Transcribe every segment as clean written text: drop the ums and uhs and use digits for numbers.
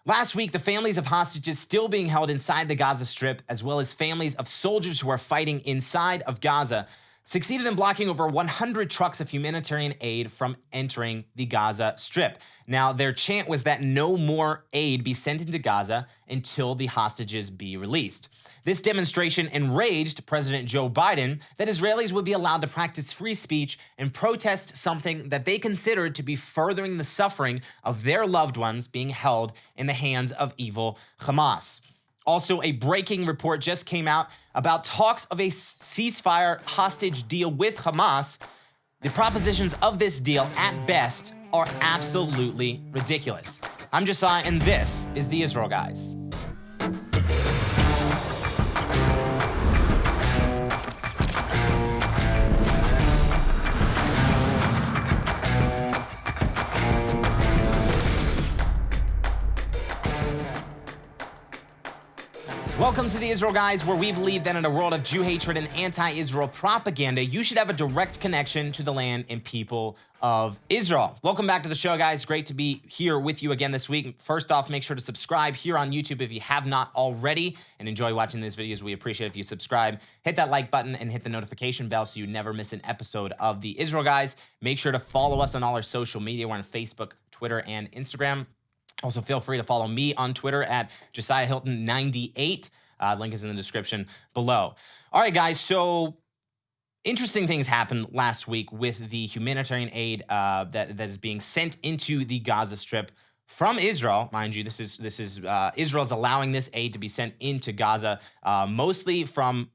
Last week, the families of hostages still being held inside the Gaza Strip, as well as families of soldiers who are fighting inside of Gaza, succeeded in blocking over 100 trucks of humanitarian aid from entering the Gaza Strip. Now, their chant was that no more aid be sent into Gaza until the hostages be released. This demonstration enraged President Joe Biden that Israelis would be allowed to practice free speech and protest something that they considered to be furthering the suffering of their loved ones being held in the hands of evil Hamas. Also, a breaking report just came out about talks of a ceasefire hostage deal with Hamas. The propositions of this deal, at best, are absolutely ridiculous. I'm Josiah, and this is the Israel Guys. Welcome to the Israel Guys, where we believe that in a world of Jew hatred and anti-Israel propaganda, you should have a direct connection to the land and people of Israel. Welcome back to the show, guys. Great to be here with you again this week. First off, make sure to subscribe here on YouTube if you have not already and enjoy watching these videos. We appreciate if you subscribe. Hit that like button and hit the notification bell so you never miss an episode of the Israel Guys. Make sure to follow us on all our social media. We're on Facebook, Twitter, and Instagram. Also, feel free to follow me on Twitter at Josiah Hilton 98. Link is in the description below. All right, guys. So interesting things happened last week with the humanitarian aid that is being sent into the Gaza Strip from Israel. Mind you, this is Israel's allowing this aid to be sent into Gaza, mostly from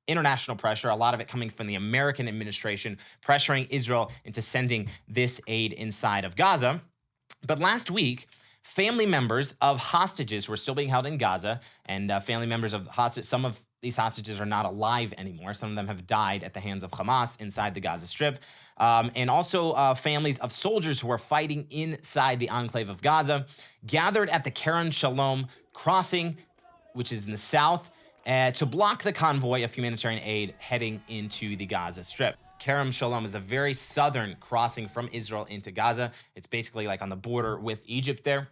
international pressure, a lot of it coming from the American administration, pressuring Israel into sending this aid inside of Gaza. But last week, family members of hostages who are still being held in Gaza, and family members of hostages, some of these hostages are not alive anymore. Some of them have died at the hands of Hamas inside the Gaza Strip. And also families of soldiers who are fighting inside the enclave of Gaza, gathered at the Kerem Shalom crossing, which is in the south, to block the convoy of humanitarian aid heading into the Gaza Strip. Kerem Shalom is a very southern crossing from Israel into Gaza. It's basically like on the border with Egypt there.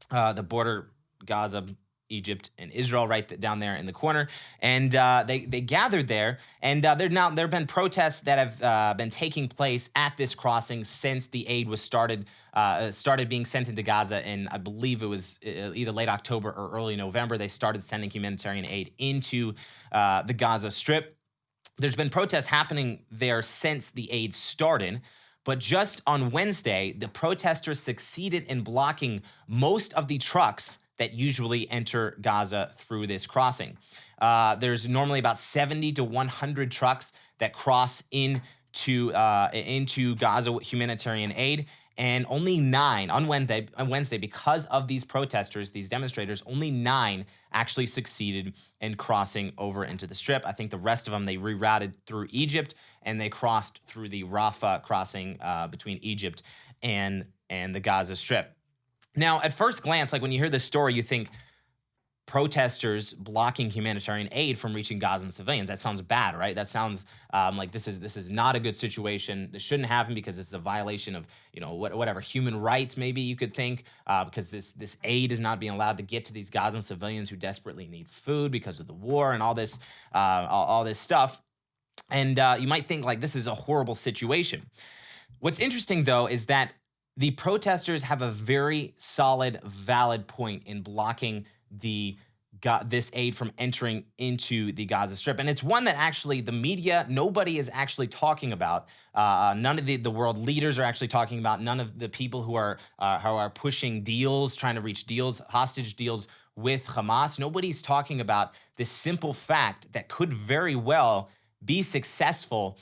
The border, Gaza, Egypt, and Israel right down there in the corner. And they gathered there, and there have been protests that have been taking place at this crossing since the aid was started being sent into Gaza. And I believe it was either late October or early November, they started sending humanitarian aid into the Gaza Strip. There's been protests happening there since the aid started, but just on Wednesday, the protesters succeeded in blocking most of the trucks that usually enter Gaza through this crossing. There's normally about 70 to 100 trucks that cross into Gaza with humanitarian aid, and only 9 on Wednesday, because of these protesters, these demonstrators, only 9 actually succeeded in crossing over into the Strip. I think the rest of them, they rerouted through Egypt, and they crossed through the Rafah crossing between Egypt and the Gaza Strip. Now, at first glance, like when you hear this story, you think protesters blocking humanitarian aid from reaching Gazan civilians. That sounds bad, right? That sounds like this is not a good situation. This shouldn't happen because it's a violation of, whatever human rights, maybe you could think, because this aid is not being allowed to get to these Gazan civilians who desperately need food because of the war and all this stuff. And you might think like this is a horrible situation. What's interesting, though, is that the protesters have a very solid, valid point in blocking this aid from entering into the Gaza Strip. And it's one that actually the media, nobody is actually talking about. None of the world leaders are actually talking about. None of the people who are pushing deals, trying to reach deals, hostage deals with Hamas. Nobody's talking about this simple fact that could very well be successful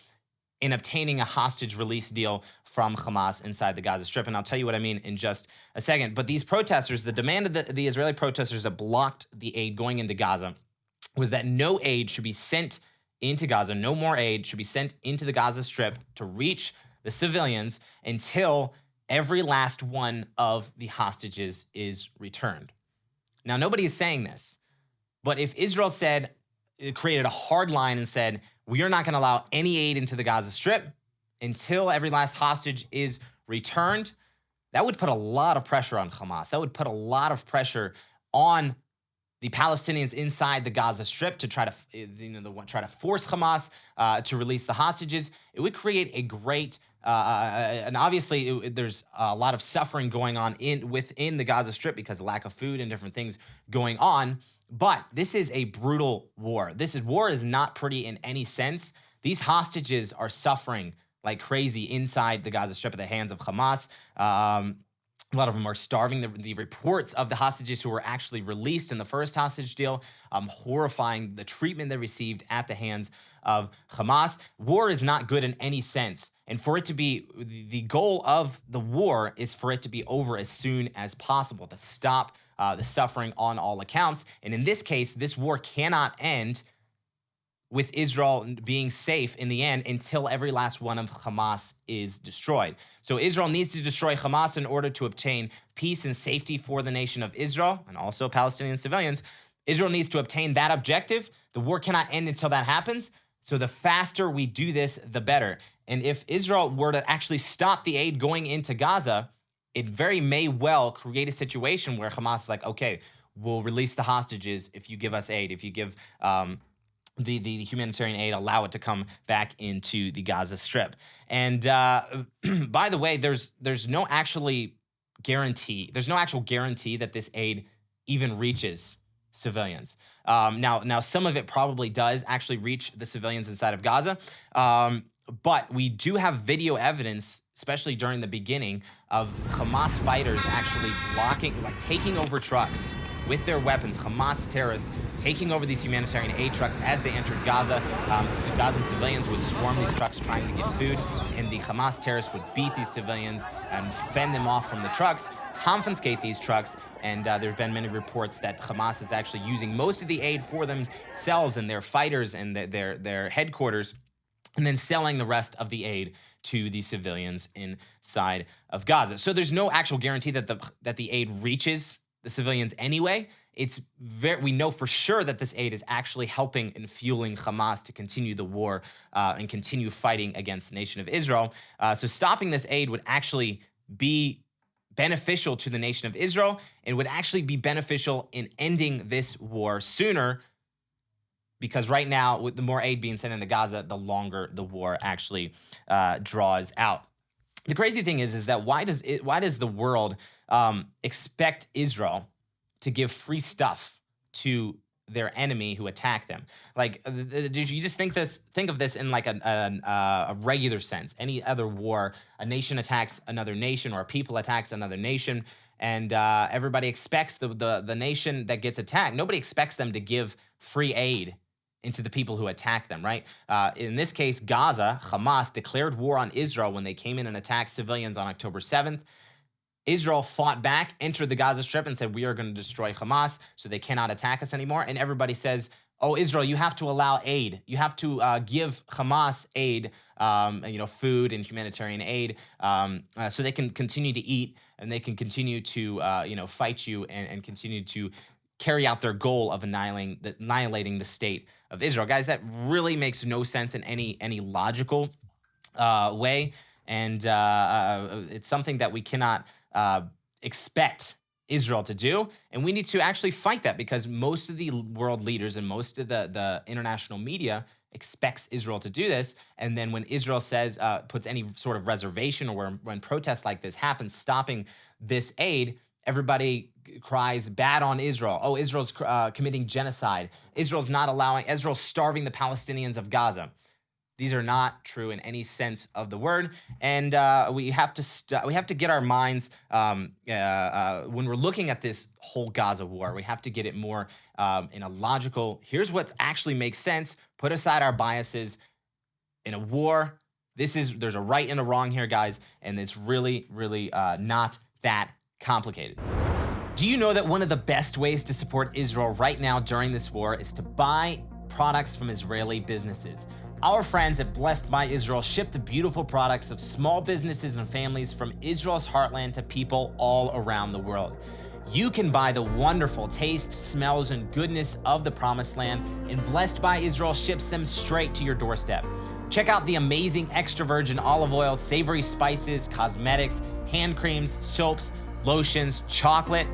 in obtaining a hostage release deal from Hamas inside the Gaza Strip. And I'll tell you what I mean in just a second. But these protesters, the demand of the Israeli protesters that blocked the aid going into Gaza was that no aid should be sent into Gaza, no more aid should be sent into the Gaza Strip to reach the civilians until every last one of the hostages is returned. Now, nobody is saying this, but if Israel created a hard line and said, we are not going to allow any aid into the Gaza Strip until every last hostage is returned, that would put a lot of pressure on Hamas. That would put a lot of pressure on the Palestinians inside the Gaza Strip to try to, try to force Hamas to release the hostages. It would create a great, and obviously there's a lot of suffering going on within the Gaza Strip because of lack of food and different things going on. But this is a brutal war. War is not pretty in any sense. These hostages are suffering like crazy inside the Gaza Strip at the hands of Hamas. A lot of them are starving. The reports of the hostages who were actually released in the first hostage deal, horrifying the treatment they received at the hands of Hamas. War is not good in any sense. And for it to be, the goal of the war is for it to be over as soon as possible, to stop the suffering on all accounts. And in this case, this war cannot end with Israel being safe in the end until every last one of Hamas is destroyed. So Israel needs to destroy Hamas in order to obtain peace and safety for the nation of Israel and also Palestinian civilians. Israel needs to obtain that objective. The war cannot end until that happens. So the faster we do this, the better. And if Israel were to actually stop the aid going into Gaza, it very may well create a situation where Hamas is like, okay, we'll release the hostages if you give us aid, if you give the humanitarian aid, allow it to come back into the Gaza Strip. And by the way, there's no actual guarantee that this aid even reaches civilians. Now some of it probably does actually reach the civilians inside of Gaza, but we do have video evidence, especially during the beginning, of Hamas fighters actually taking over trucks with their weapons, Hamas terrorists taking over these humanitarian aid trucks as they entered Gaza. Gazan civilians would swarm these trucks trying to get food, and the Hamas terrorists would beat these civilians and fend them off from the trucks, confiscate these trucks, and there have been many reports that Hamas is actually using most of the aid for themselves and their fighters and their headquarters, and then selling the rest of the aid to the civilians inside of Gaza. So there's no actual guarantee that the aid reaches the civilians anyway. We know for sure that this aid is actually helping and fueling Hamas to continue the war and continue fighting against the nation of Israel. So stopping this aid would actually be beneficial to the nation of Israel and would actually be beneficial in ending this war sooner, because right now, with the more aid being sent into Gaza, the longer the war actually draws out. The crazy thing is that why does the world expect Israel to give free stuff to their enemy who attack them? Like, did you just think of this in like a regular sense? Any other war, a nation attacks another nation, or a people attacks another nation, and everybody expects the nation that gets attacked. Nobody expects them to give free aid into the people who attack them, right? In this case, Gaza, Hamas declared war on Israel when they came in and attacked civilians on October 7th. Israel fought back, entered the Gaza Strip, and said, we are going to destroy Hamas, so they cannot attack us anymore. And everybody says, oh, Israel, you have to allow aid. You have to give Hamas aid, food and humanitarian aid, so they can continue to eat and they can continue to, fight you and continue to carry out their goal of annihilating the state of Israel. Guys, that really makes no sense in any logical way. And it's something that we cannot expect Israel to do. And we need to actually fight that, because most of the world leaders and most of the international media expects Israel to do this. And then when Israel says, puts any sort of reservation, or when protests like this happen, stopping this aid, everybody cries bad on Israel. Oh, Israel's committing genocide. Israel's starving the Palestinians of Gaza. These are not true in any sense of the word, and we have to get our minds when we're looking at this whole Gaza war. We have to get it more in a logical. Here's what actually makes sense. Put aside our biases. In a war, there's a right and a wrong here, guys, and it's really, really not that complicated. Do you know that one of the best ways to support Israel right now during this war is to buy products from Israeli businesses? Our friends at Blessed by Israel ship the beautiful products of small businesses and families from Israel's heartland to people all around the world. You can buy the wonderful taste, smells, and goodness of the Promised Land, and Blessed by Israel ships them straight to your doorstep. Check out the amazing extra virgin olive oil, savory spices, cosmetics, hand creams, soaps, lotions, chocolate,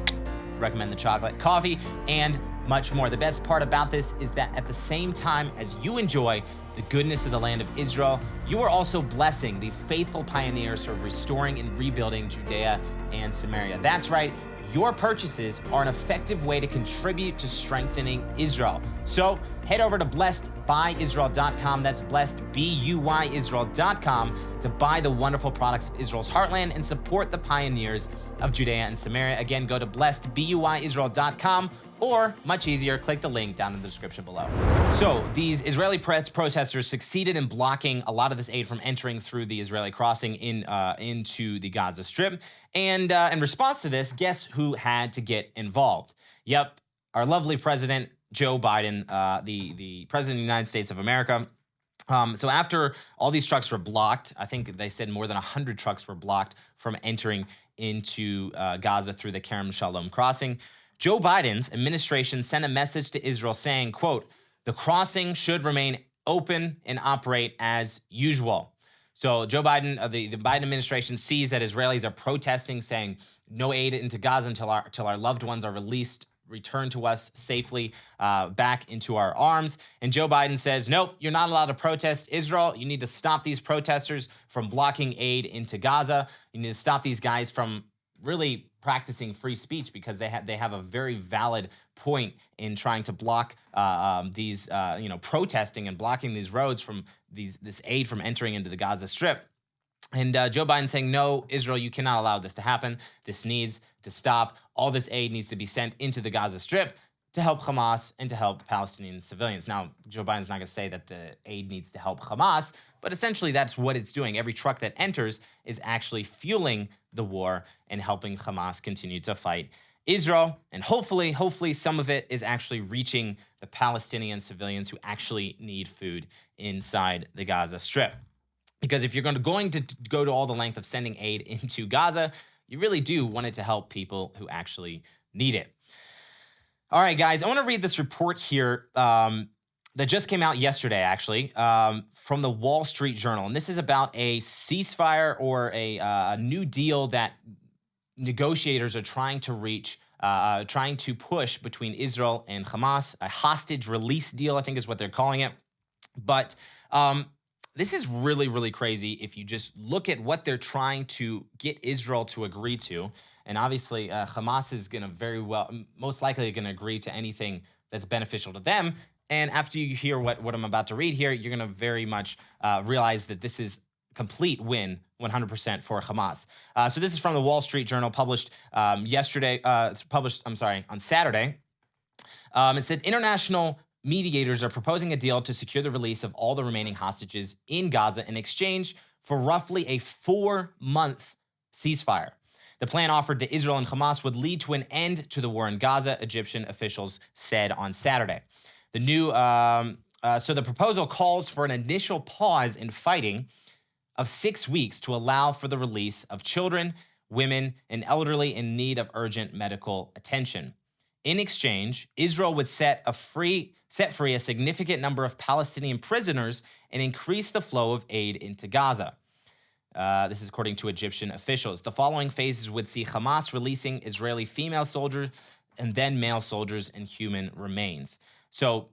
recommend the chocolate, coffee, and much more. The best part about this is that at the same time as you enjoy the goodness of the land of Israel, you are also blessing the faithful pioneers who are restoring and rebuilding Judea and Samaria. That's right. Your purchases are an effective way to contribute to strengthening Israel. So head over to blessedbyisrael.com. That's blessedbyisrael.com to buy the wonderful products of Israel's heartland and support the pioneers of Judea and Samaria. Again, go to blessedbyisrael.com, or much easier, click the link down in the description below. So these Israeli protesters succeeded in blocking a lot of this aid from entering through the Israeli crossing into the Gaza Strip. And in response to this, guess who had to get involved? Yep, our lovely President Joe Biden, the President of the United States of America. So after all these trucks were blocked, I think they said more than 100 trucks were blocked from entering into Gaza through the Kerem Shalom crossing. Joe Biden's administration sent a message to Israel saying, quote, "The crossing should remain open and operate as usual." So Joe Biden, the Biden administration sees that Israelis are protesting, saying no aid into Gaza until our loved ones are released, returned to us safely back into our arms. And Joe Biden says, nope, you're not allowed to protest Israel. You need to stop these protesters from blocking aid into Gaza. You need to stop these guys from really practicing free speech, because they have a very valid point in trying to block these protesting and blocking these roads from this aid from entering into the Gaza Strip. And Joe Biden saying, no, Israel, you cannot allow this to happen. This needs to stop. All this aid needs to be sent into the Gaza Strip to help Hamas and to help the Palestinian civilians. Now, Joe Biden's not going to say that the aid needs to help Hamas, but essentially that's what it's doing. Every truck that enters is actually fueling the war and helping Hamas continue to fight Israel. And hopefully some of it is actually reaching the Palestinian civilians who actually need food inside the Gaza Strip. Because if you're going to go to all the length of sending aid into Gaza, you really do want it to help people who actually need it. All right, guys, I want to read this report here that just came out yesterday, actually, from the Wall Street Journal. And this is about a ceasefire or a new deal that negotiators are trying to reach, trying to push between Israel and Hamas. A hostage release deal, I think is what they're calling it. But this is really, really crazy if you just look at what they're trying to get Israel to agree to. And obviously, Hamas is going to most likely going to agree to anything that's beneficial to them. And after you hear what I'm about to read here, you're going to very much realize that this is complete win 100% for Hamas. So this is from the Wall Street Journal, published on Saturday. It said international mediators are proposing a deal to secure the release of all the remaining hostages in Gaza in exchange for roughly a 4-month ceasefire. The plan offered to Israel and Hamas would lead to an end to the war in Gaza, Egyptian officials said on Saturday. So the proposal calls for an initial pause in fighting of 6 weeks to allow for the release of children, women, and elderly in need of urgent medical attention. In exchange, Israel would set free a significant number of Palestinian prisoners and increase the flow of aid into Gaza. This is according to Egyptian officials. The following phases would see Hamas releasing Israeli female soldiers and then male soldiers and human remains. So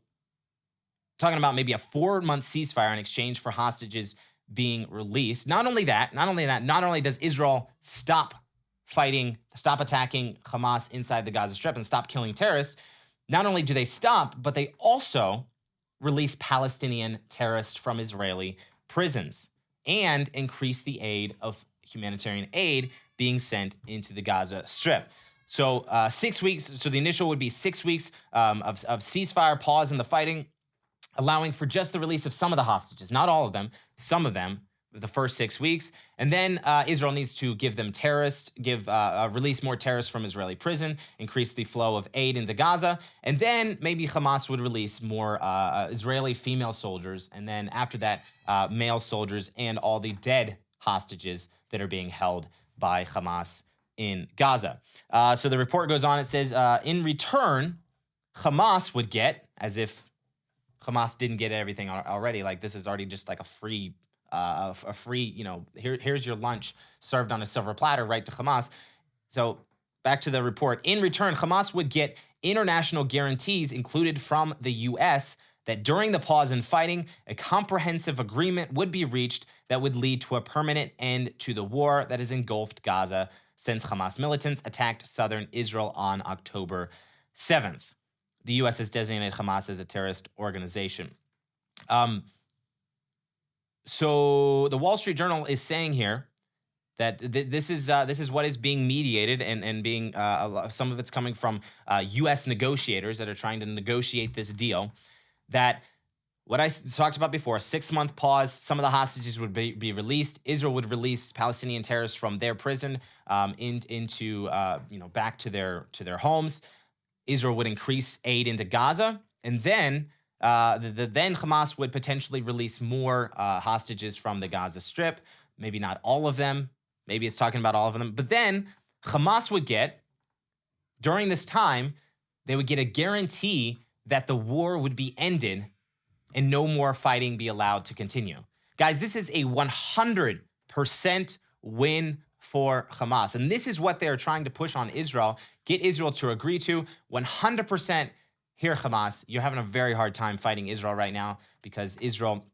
talking about maybe a 4-month ceasefire in exchange for hostages being released. Not only does Israel stop attacking Hamas inside the Gaza Strip and stop killing terrorists, not only do they stop, but they also release Palestinian terrorists from Israeli prisons and increase the humanitarian aid being sent into the Gaza Strip. So 6 weeks, so the initial would be 6 weeks of ceasefire, pause in the fighting, allowing for just the release of some of the hostages, not all of them, some of them, the first 6 weeks. And then Israel needs to release more terrorists from Israeli prison, increase the flow of aid into Gaza. And then maybe Hamas would release more Israeli female soldiers. And then after that, male soldiers and all the dead hostages that are being held by Hamas in Gaza. So the report goes on, it says, in return, Hamas would get, as if Hamas didn't get everything already, like this is already just like a free a free, here's your lunch served on a silver platter right to Hamas. So back to the report. In return, Hamas would get international guarantees included from the U.S. that during the pause in fighting, a comprehensive agreement would be reached that would lead to a permanent end to the war that has engulfed Gaza since Hamas militants attacked southern Israel on October 7th. The U.S. has designated Hamas as a terrorist organization. So the Wall Street Journal is saying here that this is what is being mediated and being some of it's coming from U.S. negotiators that are trying to negotiate this deal. That what I talked about before, a 6-month pause, some of the hostages would be released. Israel would release Palestinian terrorists from their prison into back to their homes. Israel would increase aid into Gaza, and then then Hamas would potentially release more hostages from the Gaza Strip. Maybe not all of them. Maybe it's talking about all of them. But then Hamas would get, during this time, they would get a guarantee that the war would be ended and no more fighting be allowed to continue. Guys, this is a 100% win for Hamas. And this is what they're trying to push on Israel, get Israel to agree to. 100% here, Hamas, you're having a very hard time fighting Israel right now because Israel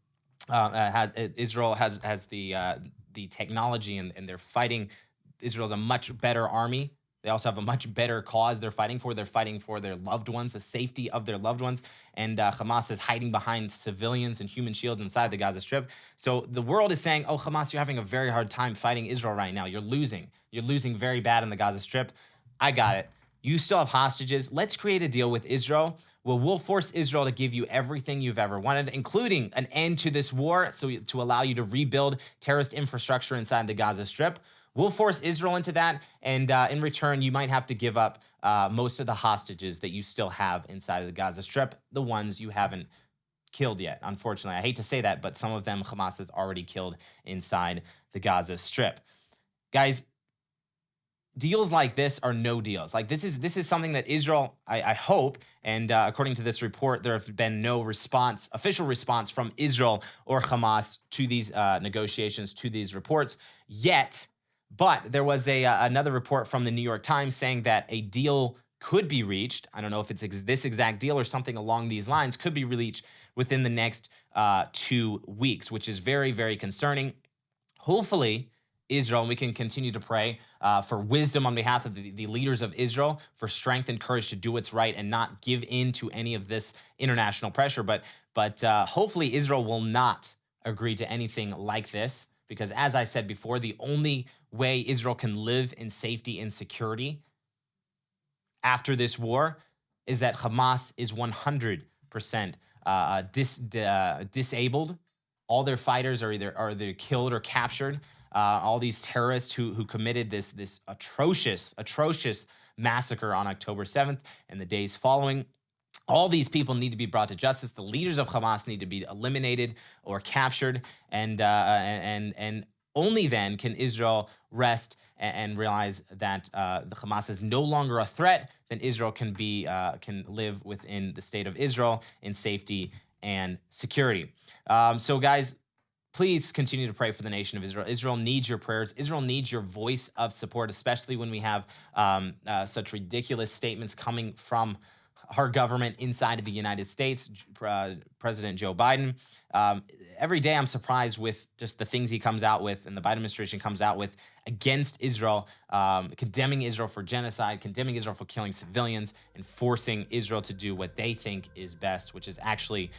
has the technology and they're fighting. Israel's a much better army. They also have a much better cause they're fighting for. They're fighting for their loved ones, the safety of their loved ones. And Hamas is hiding behind civilians and human shields inside the Gaza Strip. So the world is saying, oh, Hamas, you're having a very hard time fighting Israel right now. You're losing. You're losing very bad in the Gaza Strip. I got it. You still have hostages. Let's create a deal with Israel where we'll force Israel to give you everything you've ever wanted, including an end to this war, so to allow you to rebuild terrorist infrastructure inside the Gaza Strip. We'll force Israel into that, and in return, you might have to give up most of the hostages that you still have inside of the Gaza Strip, the ones you haven't killed yet, unfortunately. I hate to say that, but some of them Hamas has already killed inside the Gaza Strip. Guys, deals like this are no deals. Like this is something that Israel, I hope, and according to this report, there have been no official response from Israel or Hamas to these negotiations, to these reports yet. But there was another report from the New York Times saying that a deal could be reached. I don't know if it's this exact deal or something along these lines could be reached within the next 2 weeks, which is very, very concerning. Hopefully, Israel, and we can continue to pray for wisdom on behalf of the leaders of Israel, for strength and courage to do what's right and not give in to any of this international pressure. But hopefully Israel will not agree to anything like this, because as I said before, the only way Israel can live in safety and security after this war is that Hamas is 100% disabled. All their fighters are either killed or captured. All these terrorists who committed this atrocious massacre on October 7th and the days following. All these people need to be brought to justice. The leaders of Hamas need to be eliminated or captured, and only then can Israel rest and realize that the Hamas is no longer a threat. Then Israel can live within the state of Israel in safety and security. So, guys, please continue to pray for the nation of Israel. Israel needs your prayers. Israel needs your voice of support, especially when we have such ridiculous statements coming from our government inside of the United States, President Joe Biden. Every day I'm surprised with just the things he comes out with and the Biden administration comes out with against Israel, condemning Israel for genocide, condemning Israel for killing civilians, and forcing Israel to do what they think is best, which is actually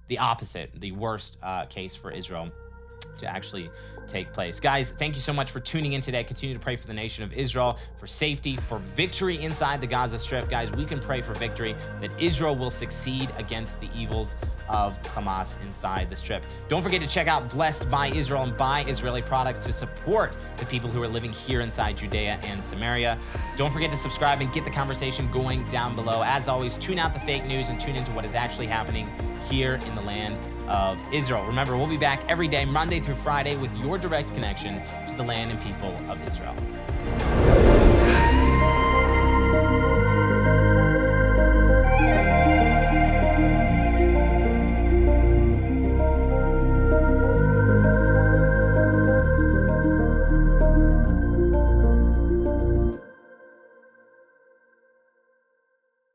the opposite, the worst case for Israel to actually take place. Guys, thank you so much for tuning in today. Continue to pray for the nation of Israel, for safety, for victory inside the Gaza Strip. Guys, we can pray for victory, that Israel will succeed against the evils of Hamas inside the Strip. Don't forget to check out Blessed by Israel and buy Israeli products to support the people who are living here inside Judea and Samaria. Don't forget to subscribe and get the conversation going down below. As always, tune out the fake news and tune into what is actually happening here in the land of Israel. Remember, we'll be back every day, Monday through Friday, with your direct connection to the land and people of Israel.